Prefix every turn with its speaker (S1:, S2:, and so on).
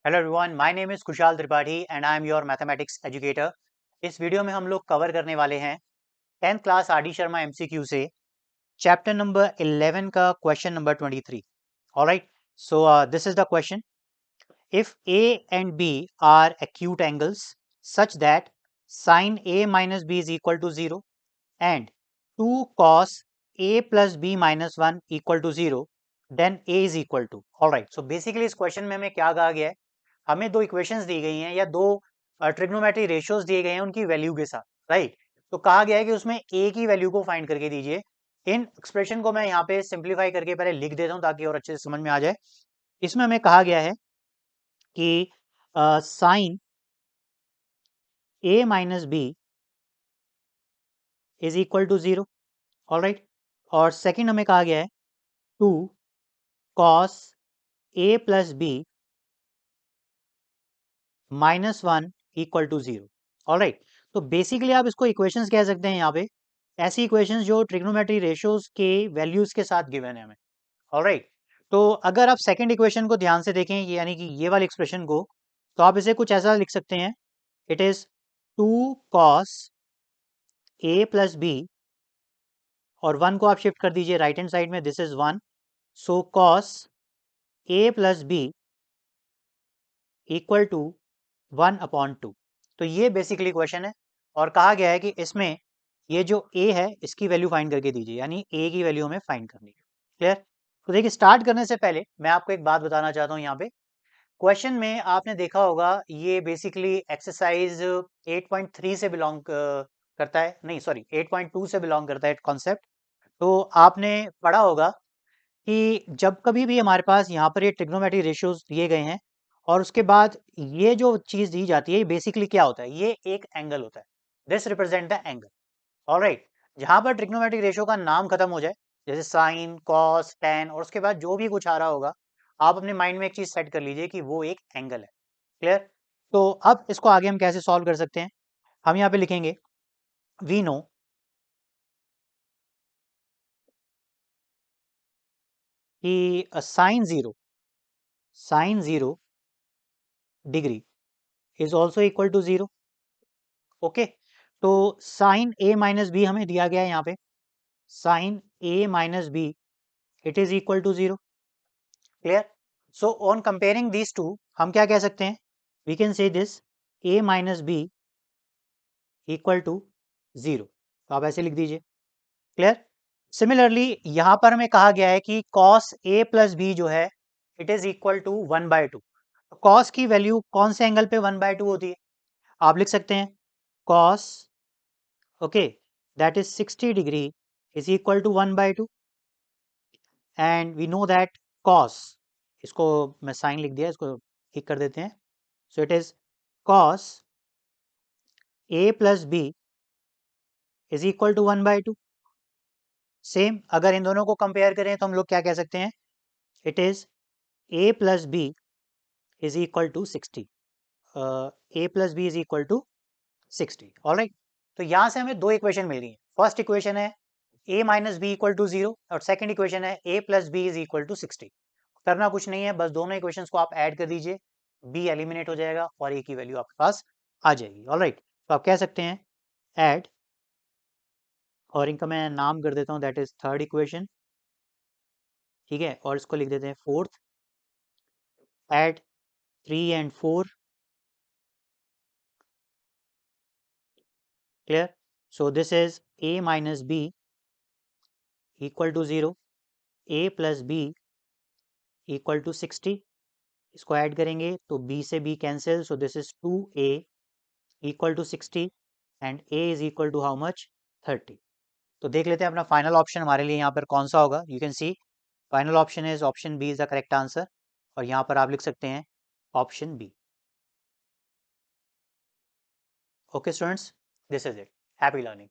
S1: Hello everyone, my name is Kushal Tripathi and I am your mathematics educator. इस video में हम लोग कवर करने वाले हैं 10th class R D Sharma MCQ से चैप्टर नंबर 11 का question number 23। Alright, so this is the question. If A and B are acute angles such that sin a minus b is equal to 0 and 2 cos a plus b minus 1 equal to 0, then a is equal to। Alright, so basically इस question में हमें क्या कहा गया है, हमें दो equations दी गई हैं या दो ट्रिग्नोमेट्री रेशियोज दिए गए हैं उनकी वैल्यू के साथ। राइट, तो कहा गया है कि उसमें ए की वैल्यू को फाइंड करके दीजिए। इन एक्सप्रेशन को मैं यहाँ पे सिंप्लीफाई करके पहले लिख देता हूँ ताकि और अच्छे से समझ में आ जाए। इसमें हमें कहा गया है कि sine A minus B is equal to 0। Alright, और सेकंड हमें कहा गया है 2 cos A plus B -1 equal to 0। Alright, तो बेसिकली आप इसको इक्वेशंस कह सकते हैं। यहाँ पे ऐसी इक्वेशंस जो ट्रिग्नोमेट्री रेशियोज के वैल्यूज के साथ गिवन है हमें। ऑलराइट, तो अगर आप सेकंड इक्वेशन को ध्यान से देखें, यानी कि ये वाली एक्सप्रेशन को, तो आप इसे कुछ ऐसा लिख सकते हैं। It is 2 cos A plus B, और 1 को आप शिफ्ट कर दीजिए राइट हैंड साइड में, this is 1। So cos A plus B equal to 1/2। तो ये बेसिकली क्वेश्चन है, और कहा गया है कि इसमें ये जो a है इसकी वैल्यू फाइंड करके दीजिए, यानी a की वैल्यू हमें फाइंड करनी है। क्लियर? तो देखिए, स्टार्ट करने से पहले मैं आपको एक बात बताना चाहता हूँ। यहाँ पे क्वेश्चन में आपने देखा होगा, ये बेसिकली एक्सरसाइज 8.3 से बिलोंग करता है, नहीं सॉरी 8.2 से बिलोंग करता है कॉन्सेप्ट। तो आपने पढ़ा होगा कि जब कभी भी हमारे पास यहाँ पर ये ट्रिग्नोमेट्री रेशियोज दिए गए हैं और उसके बाद ये जो चीज दी जाती है, बेसिकली क्या होता है, ये एक एंगल होता है। This represent the angle. Alright, जहां पर ट्रिग्नोमेट्रिक रेशियो का नाम खत्म हो जाए, जैसे साइन कॉस टेन, और उसके बाद जो भी कुछ आ रहा होगा, आप अपने माइंड में एक चीज सेट कर लीजिए कि वो एक एंगल है। क्लियर? तो अब इसको आगे हम कैसे सॉल्व कर सकते हैं, हम यहाँ पे लिखेंगे वी नो कि sine zero degree is also equal to 0। Okay, तो साइन ए माइनस बी हमें दिया गया है यहाँ पे, sine A minus B it is equal to 0। Clear? So on comparing these two, हम क्या कह सकते हैं, we can say this a minus B equal to 0। तो आप ऐसे लिख दीजिए। क्लियर? सिमिलरली यहाँ पर हमें कहा गया है कि cos a प्लस बी जो है it is equal to 1/2। cos की वैल्यू कौन से एंगल पे 1/2 होती है, आप लिख सकते हैं cos, okay, that is 60 degree is equal to 1/2। And we know that cos, इसको मैं साइन लिख दिया, इसको ठीक कर देते हैं। So it is cos a plus B is equal to 1/2। Same अगर इन दोनों को कंपेयर करें तो हम लोग क्या कह सकते हैं, it is a plus B is equal to 60। a plus B is equal to 60। Alright, तो यहाँ से हमें दो इक्वेशन मिल गई हैं। फर्स्ट इक्वेशन है a minus B equal to 0, और सेकंड इक्वेशन है a plus B is equal to 60। करना कुछ नहीं है, बस दोनों इक्वेशंस को आप ऐड कर दीजिए, b एलिमिनेट हो जाएगा और a की वैल्यू आपके पास आ जाएगी। ऑलराइट, तो आप कह सकते हैं ऐड, और इनका मैं नाम कर देता हूँ, दैट इज थर्ड इक्वेशन। ठीक है, और इसको लिख देते हैं fourth. Add 3 and 4। Clear? So this is a minus B equal to 0, a plus B equal to 60। इसको ऐड करेंगे तो b से b cancel, so this is 2a equal to 60 and a is equal to how much, 30। तो देख लेते हैं अपना final option हमारे लिए यहाँ पर कौन सा होगा। You can see final option is option B is the correct answer, और यहाँ पर आप लिख सकते हैं option B. Okay students, this is it. Happy learning.